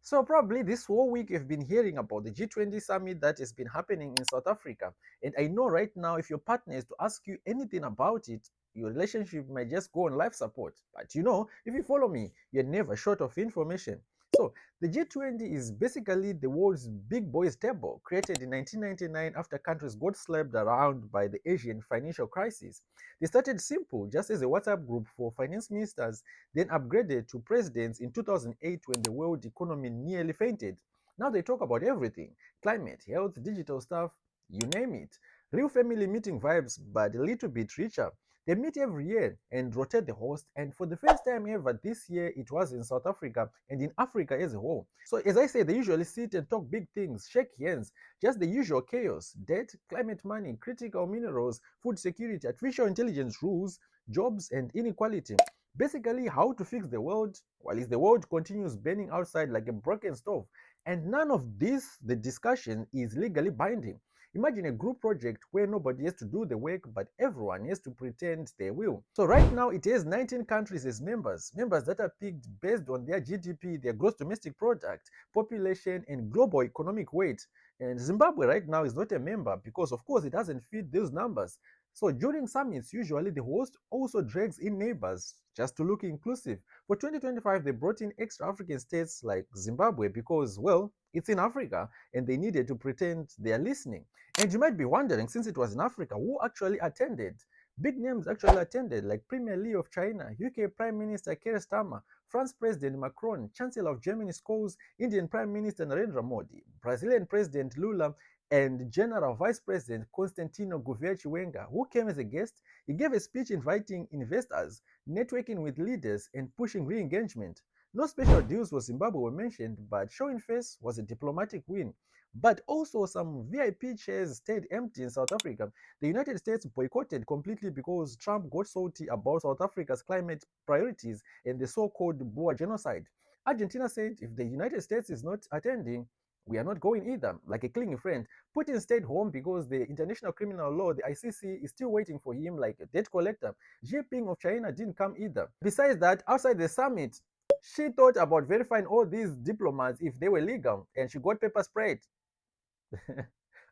So probably this whole week you've been hearing about the G20 Summit that has been happening in South Africa. And I know right now if your partner is to ask you anything about it, your relationship might just go on life support. But if you follow me, you're never short of information. So the G20 is basically the world's big boys table, created in 1999 after countries got slapped around by the Asian financial crisis. They started simple, just as a WhatsApp group for finance ministers, then upgraded to presidents in 2008 when the world economy nearly fainted. Now they talk about everything: climate, health, digital stuff, you name it. Real family meeting vibes, but a little bit richer. They meet every year and rotate the host, and for the first time ever this year, it was in South Africa and in Africa as a whole. So, as I say, they usually sit and talk big things, shake hands, just the usual chaos: debt, climate money, critical minerals, food security, artificial intelligence rules, jobs, and inequality. Basically, how to fix the world while the world continues burning outside like a broken stove. And none of this, the discussion, is legally binding. Imagine a group project where nobody has to do the work, but everyone has to pretend they will. So right now, it has 19 countries as members that are picked based on their GDP, their gross domestic product, population, and global economic weight. And Zimbabwe right now is not a member because, of course, it doesn't fit those numbers. So during summits, usually the host also drags in neighbors just to look inclusive. For 2025, they brought in extra African states like Zimbabwe because, well, it's in Africa and they needed to pretend they are listening. And you might be wondering, since it was in Africa, who actually attended? Big names actually attended, like Premier Li of China, UK Prime Minister Keir Starmer, France President Macron, Chancellor of Germany Scholz, Indian Prime Minister Narendra Modi, Brazilian President Lula, and General Vice President Constantino Guvierci-Wenga, who came as a guest. He gave a speech inviting investors, networking with leaders, and pushing re-engagement. No special deals for Zimbabwe were mentioned, but showing face was a diplomatic win. But also some VIP chairs stayed empty in South Africa. The United States boycotted completely because Trump got salty about South Africa's climate priorities and the so-called Boer genocide. Argentina said if the United States is not attending, we are not going either, like a clingy friend. Putin stayed home because the International Criminal Law, the ICC, is still waiting for him like a debt collector. Xi Jinping of China didn't come either. Besides that, outside the summit, she thought about verifying all these diplomats if they were legal, and she got pepper sprayed.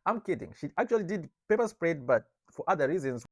I'm kidding. She actually did pepper sprayed, but for other reasons.